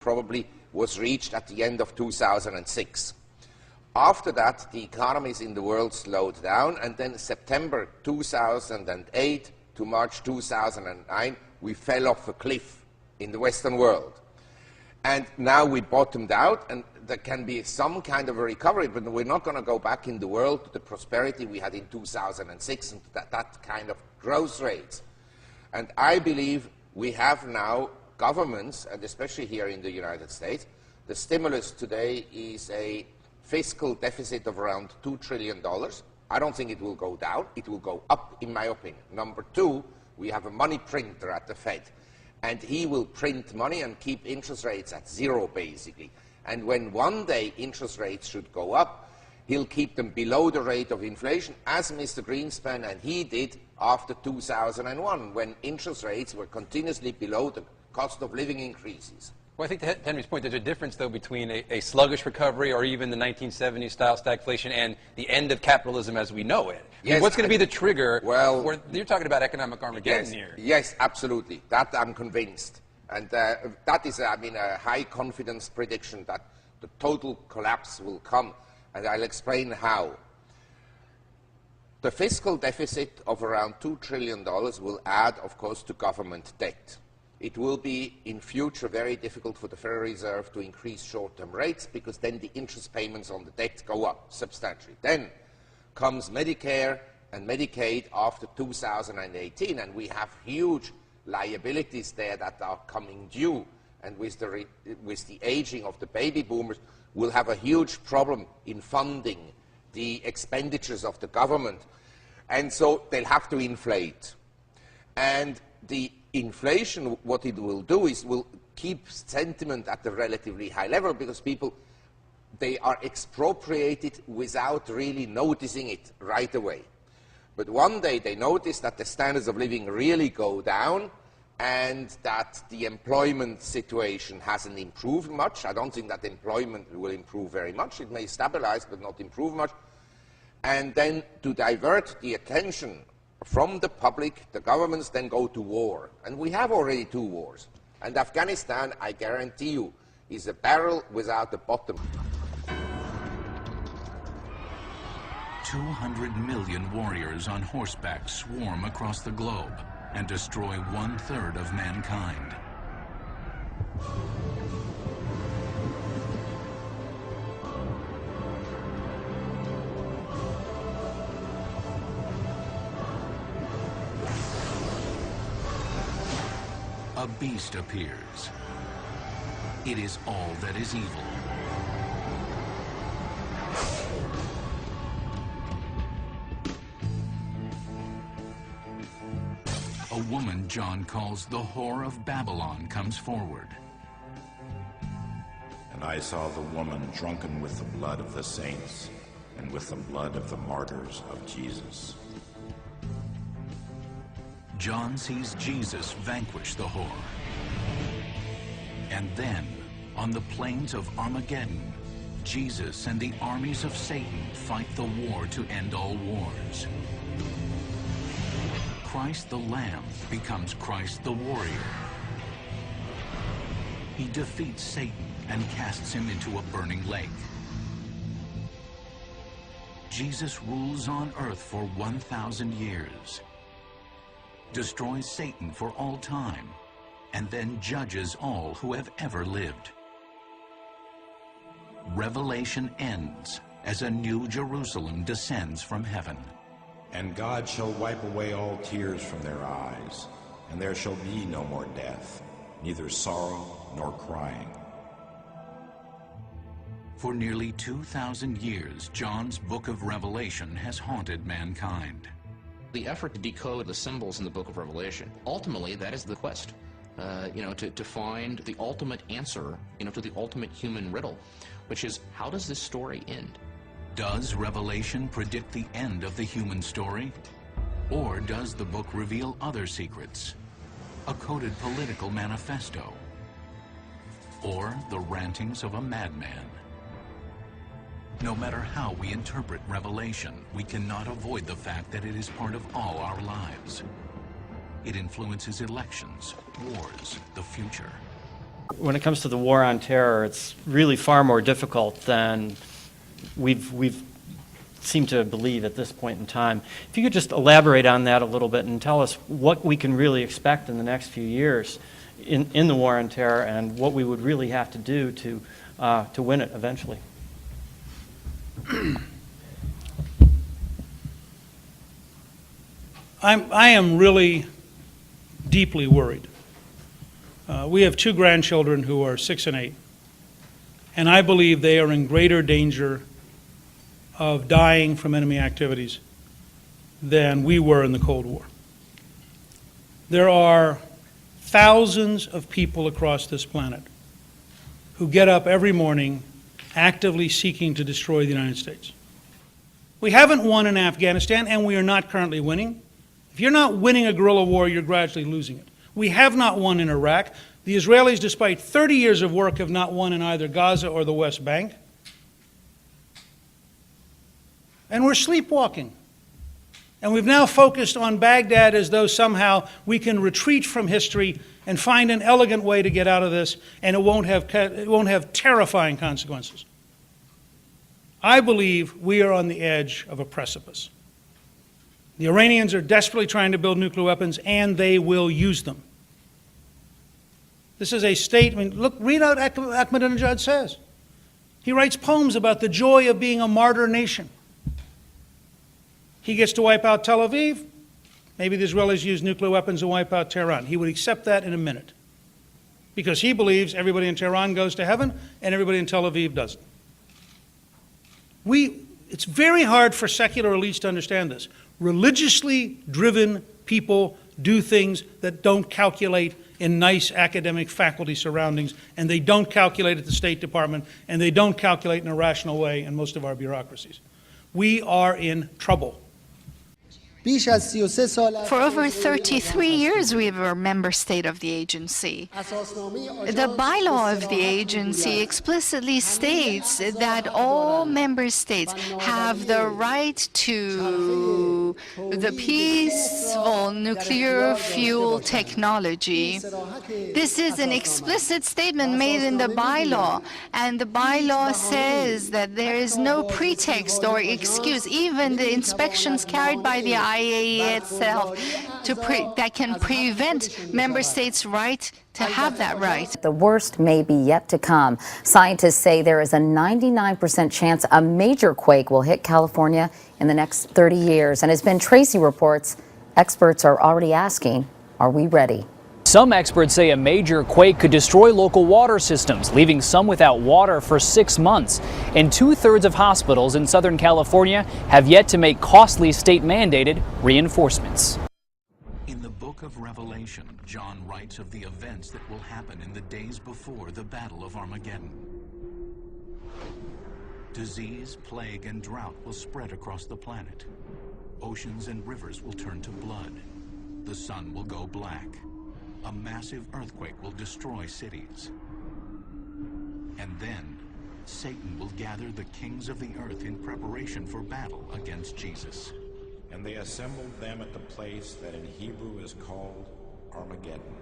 probably was reached at the end of 2006. After that, the economies in the world slowed down, and then September 2008 to March 2009, we fell off a cliff in the Western world. And now we bottomed out, and there can be some kind of a recovery, but we're not going to go back in the world to the prosperity we had in 2006 and that kind of growth rates. And I believe we have now governments, and especially here in the United States, the stimulus today is a fiscal deficit of around $2 trillion. I don't think it will go down. It will go up, in my opinion. Number two, we have a money printer at the Fed, and he will print money and keep interest rates at zero, basically. And when one day interest rates should go up, he'll keep them below the rate of inflation, as Mr. Greenspan and he did after 2001, when interest rates were continuously below the cost of living increases. Well, I think to Henry's point, there's a difference, though, between a sluggish recovery or even the 1970s-style stagflation and the end of capitalism as we know it. Yes, I mean, what's going to be the trigger? Well, you're talking about economic Armageddon here. Yes, absolutely. That I'm convinced. And that is, I mean, a high-confidence prediction that the total collapse will come. And I'll explain how. The fiscal deficit of around $2 trillion will add, of course, to government debt. It will be, in future, very difficult for the Federal Reserve to increase short-term rates, because then the interest payments on the debt go up substantially. Then comes Medicare and Medicaid after 2018, and we have huge liabilities there that are coming due. And with the aging of the baby boomers, we'll have a huge problem in funding the expenditures of the government. And so they'll have to inflate. And the inflation, what it will do is will keep sentiment at a relatively high level, because people, they are expropriated without really noticing it right away. But one day they notice that the standards of living really go down and that the employment situation hasn't improved much. I don't think that employment will improve very much. It may stabilize but not improve much. And then to divert the attention from the public, the governments then go to war. And we have already 2 wars. And Afghanistan, I guarantee you, is a barrel without a bottom. 200 million warriors on horseback swarm across the globe and destroy 1/3 of mankind. A beast appears. It is all that is evil. A woman John calls the whore of Babylon comes forward. And I saw the woman drunken with the blood of the saints and with the blood of the martyrs of Jesus. John sees Jesus vanquish the whore. And then, on the plains of Armageddon, Jesus and the armies of Satan fight the war to end all wars. Christ the Lamb becomes Christ the warrior. He defeats Satan and casts him into a burning lake. Jesus rules on earth for 1,000 years, destroys Satan for all time, and then judges all who have ever lived. Revelation ends as a new Jerusalem descends from heaven. And God shall wipe away all tears from their eyes, and there shall be no more death, neither sorrow nor crying. For nearly 2,000 years, John's book of Revelation has haunted mankind. The effort to decode the symbols in the book of Revelation, ultimately that is the quest, to find the ultimate answer, to the ultimate human riddle, which is, how does this story end? Does Revelation predict the end of the human story? Or does the book reveal other secrets? A coded political manifesto? Or the rantings of a madman? No matter how we interpret Revelation, we cannot avoid the fact that it is part of all our lives. It influences elections, wars, the future. When it comes to the war on terror, it's really far more difficult than we've seemed to believe at this point in time. If you could just elaborate on that a little bit and tell us what we can really expect in the next few years in the war on terror and what we would really have to do to win it eventually. I am really deeply worried. We have 2 grandchildren who are 6 and 8, and I believe they are in greater danger of dying from enemy activities than we were in the Cold War. There are thousands of people across this planet who get up every morning actively seeking to destroy the United States. We haven't won in Afghanistan, and we are not currently winning. If you're not winning a guerrilla war, you're gradually losing it. We have not won in Iraq. The Israelis, despite 30 years of work, have not won in either Gaza or the West Bank. And we're sleepwalking. And we've now focused on Baghdad as though somehow we can retreat from history and find an elegant way to get out of this, and it won't have terrifying consequences. I believe we are on the edge of a precipice. The Iranians are desperately trying to build nuclear weapons, and they will use them. This is a statement. Look, read out what Ahmadinejad says. He writes poems about the joy of being a martyr nation. He gets to wipe out Tel Aviv. Maybe the Israelis use nuclear weapons to wipe out Tehran. He would accept that in a minute, because he believes everybody in Tehran goes to heaven and everybody in Tel Aviv doesn't. It's very hard for secular elites to understand this. Religiously driven people do things that don't calculate in nice academic faculty surroundings, and they don't calculate at the State Department, and they don't calculate in a rational way in most of our bureaucracies. We are in trouble. For over 33 years, we were a member state of the agency. The bylaw of the agency explicitly states that all member states have the right to the peaceful nuclear fuel technology. This is an explicit statement made in the bylaw, and the bylaw says that there is no pretext or excuse, even the inspections carried by the IAEA itself, that can prevent member states' right to have that right. The worst may be yet to come. Scientists say there is a 99% chance a major quake will hit California in the next 30 years. And as Ben Tracy reports, experts are already asking, are we ready? Some experts say a major quake could destroy local water systems, leaving some without water for 6 months. And 2/3 of hospitals in Southern California have yet to make costly state-mandated reinforcements. In the book of Revelation, John writes of the events that will happen in the days before the Battle of Armageddon. Disease, plague, and drought will spread across the planet. Oceans and rivers will turn to blood. The sun will go black. A massive earthquake will destroy cities. And then, Satan will gather the kings of the earth in preparation for battle against Jesus. And they assembled them at the place that in Hebrew is called Armageddon.